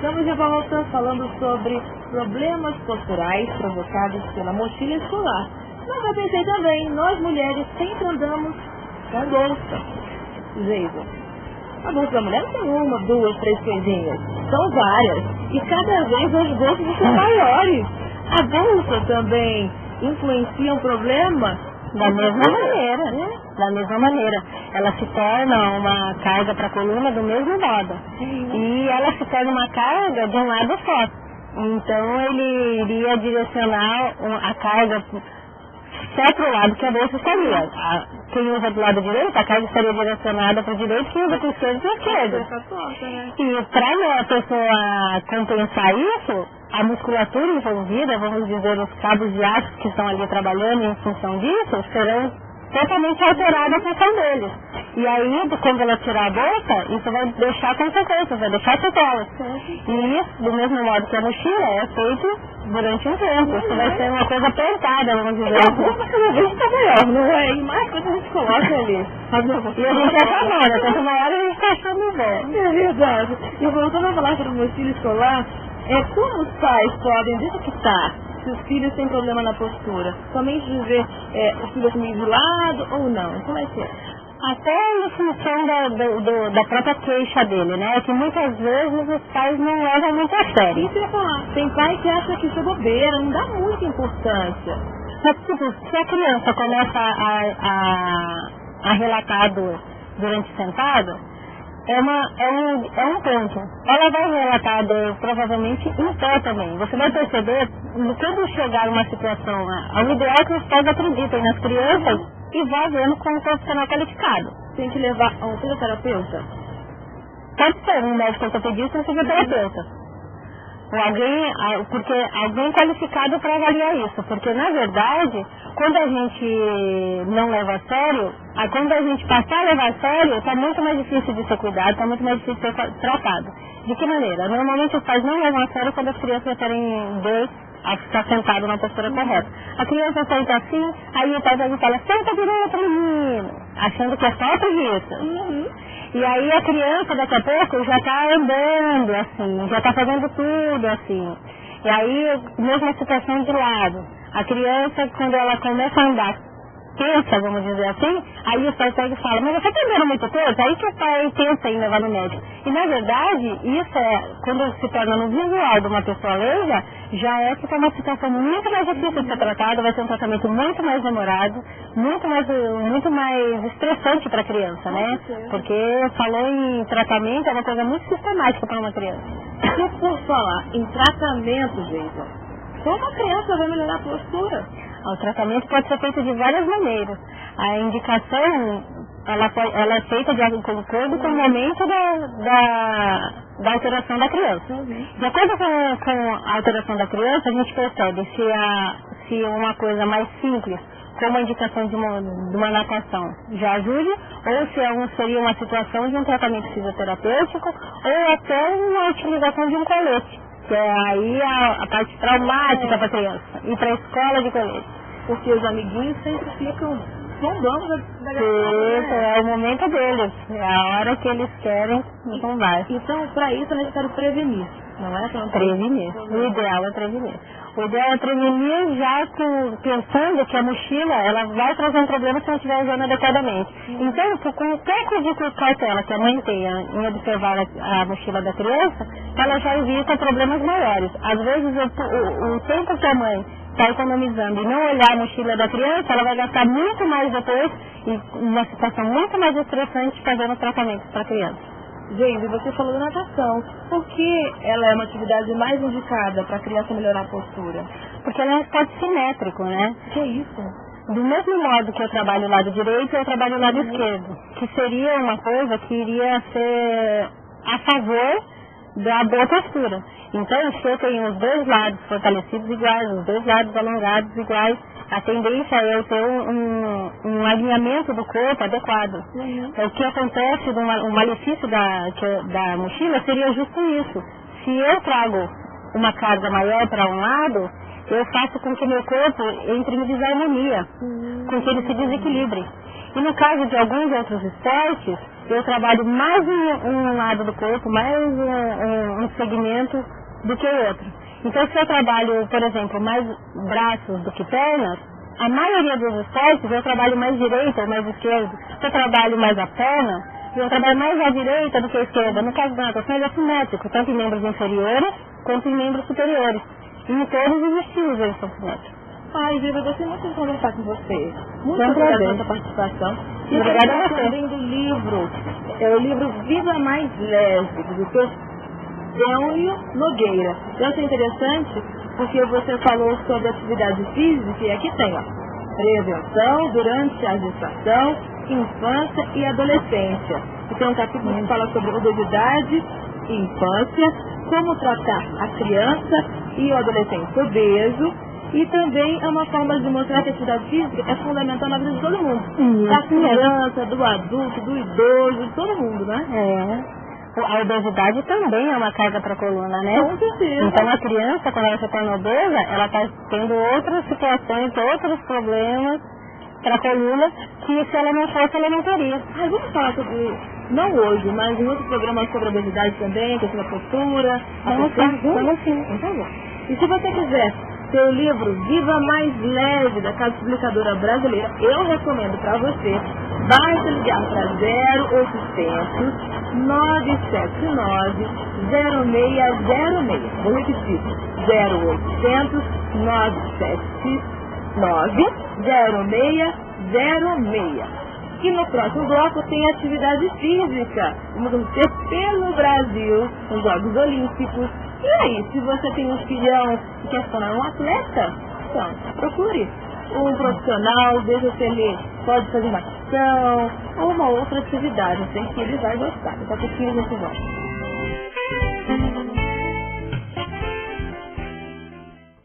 Estamos de volta falando sobre problemas posturais provocados pela mochila escolar. Mas eu pensei também, nós mulheres sempre andamos com bolsa. Geisa, a bolsa da mulher não tem uma, duas, três coisinhas. São várias. E cada vez as bolsas são maiores. A bolsa também influencia um problema? Da mesma maneira, né? Da mesma maneira. Ela se torna uma carga para a coluna do mesmo modo. E ela se torna uma carga de um lado só. Então ele iria direcionar a carga só para o lado que a bolsa estaria. Quem usa do lado direito, a carga estaria direcionada para o direito, quem usa para o esquerdo, para o esquerdo. E para a pessoa compensar isso, a musculatura envolvida, vamos dizer, os cabos de aço que estão ali trabalhando em função disso, serão totalmente alteradas a função deles. E aí, quando ela tirar a bolsa, isso vai deixar consequências, vai deixar sequelas. E isso, do mesmo modo que a mochila, é feito durante um tempo. Isso vai ser uma coisa apertada, vamos dizer. A bolsa cada vez está maior, não é? E mais coisa a gente coloca ali. E a gente é chamada, quanto maior a gente está achando bem. É verdade. E voltando a falar sobre mochila escolar, como os pais podem detectar se os filhos têm problema na postura? Somente dizer o filho é meio de lado ou não? Como é que é? Até em função da própria queixa dele, né? Que muitas vezes os pais não levam muito a sério. Isso eu ia falar. Tem pai que acha que isso é bobeira, não dá muita importância. Mas, tipo, se a criança começa a relatar a dor durante sentado, é um ponto. Ela vai relatar a dor provavelmente em pé também. Você vai perceber, quando chegar uma situação, o ideal é que os pais acreditem nas crianças e vá vendo com um profissional qualificado. Tem que levar a um fisioterapeuta? Pode ser um médico ortopedista ou um fisioterapeuta. Porque alguém qualificado para avaliar isso. Porque, na verdade, quando a gente não leva a sério, quando a gente passar a levar a sério, está muito mais difícil de ser cuidado, está muito mais difícil de ser tratado. De que maneira? Normalmente os pais não levam a sério quando as crianças querem ver a ficar sentado na postura correta. A criança senta assim, aí o pai vai fala, senta direito, menino, achando que é só preguiça. E aí a criança daqui a pouco já está andando assim, já está fazendo tudo assim. E aí, mesma situação de lado. A criança, quando ela começa a andar, pensa, vamos dizer assim, aí o pai pega e fala, mas você está vendo muito coisa? Aí que o pai pensa em levar no médico. E na verdade, isso quando se torna no visual de uma pessoa leiga, já fica uma situação muito mais difícil de ser tratada, vai ser um tratamento muito mais demorado, muito mais estressante para a criança, né? Porque falou em tratamento, é uma coisa muito sistemática para uma criança. E por falar em tratamento, gente, como a criança vai melhorar a postura? O tratamento pode ser feito de várias maneiras. A indicação, ela é feita de acordo com o momento da alteração da criança. De acordo com a alteração da criança, a gente percebe se uma coisa mais simples, como a indicação de uma natação, já ajude, ou se seria uma situação de um tratamento fisioterapêutico, ou até uma utilização de um colete. Que é aí a parte traumática para a criança, e para a escola de colete. Porque os amiguinhos sempre ficam zombando da Isso, é o momento deles, é a hora que eles querem zombar. Então, para isso é necessário prevenir, não é? Prevenir, o ideal é prevenir. O ideal é prevenir já pensando que a mochila ela vai trazer um problema se não estiver usando adequadamente. Então, com qualquer coisa de cautela que a mãe tenha em observar a mochila da criança, ela já evita problemas maiores. Às vezes, o tempo que a mãe está economizando e não olhar a mochila da criança, ela vai gastar muito mais depois e uma situação muito mais estressante fazendo tratamentos para a criança. Gente, você falou da natação. Por que ela é uma atividade mais indicada para a criança melhorar a postura? Porque ela é um esporte simétrico, né? Que é isso? Do mesmo modo que eu trabalho o lado direito, eu trabalho o lado esquerdo. Que seria uma coisa que iria ser a favor da boa postura. Então, se eu tenho os dois lados fortalecidos iguais, os dois lados alongados iguais, a tendência é eu ter um alinhamento do corpo adequado. O que acontece, o malefício da mochila seria justo isso. Se eu trago uma carga maior para um lado, eu faço com que meu corpo entre em desarmonia, com que ele se desequilibre. E no caso de alguns outros esportes, eu trabalho mais um lado do corpo, mais um segmento do que o outro. Então, se eu trabalho, por exemplo, mais braços do que pernas, a maioria dos esportes eu trabalho mais direita ou mais esquerda. Se eu trabalho mais a perna, eu trabalho mais à direita do que à esquerda. No caso da natação, ele é simétrico, tanto em membros inferiores quanto em membros superiores. E em todos os estilos eles são simétricos. Ai, Viva, eu gostei muito de conversar com você. Muito Foi um obrigada prazer. pela sua participação. E Obrigada a eu você. também do livro. É o livro Viva Mais Leve, do Dr. Dêonio Nogueira. Eu achei interessante porque você falou sobre atividade física e aqui tem, ó, prevenção durante a gestação, infância e adolescência. E tem um capítulo que fala sobre obesidade e infância, como tratar a criança e o adolescente obeso. E também é uma forma de mostrar que a atividade física é fundamental na vida de todo mundo. Da criança, do adulto, do idoso, de todo mundo, né? É. A obesidade também é uma carga para a coluna, né? Com certeza. Então a criança, quando ela se torna obesa, ela está tendo outras situações, outros problemas para a coluna, que se ela não fosse, ela não teria. Ai, vamos falar sobre, não hoje, mas em outro programa sobre obesidade também, questão da postura. Vamos sim. Então, bom. E se você quiser ter o livro Viva Mais Leve, da Casa Publicadora Brasileira, eu recomendo para você, basta ligar para 0800 979 0606. Vou repetir, 0800 979 0606. E no próximo bloco tem atividade física. Vamos ter pelo Brasil os Jogos Olímpicos. E aí, se você tem um filhão e quer se tornar um atleta, então, procure um profissional, veja se ele pode fazer natação ou uma outra atividade. Eu sei que ele vai gostar. Daqui a pouquinho a gente volta.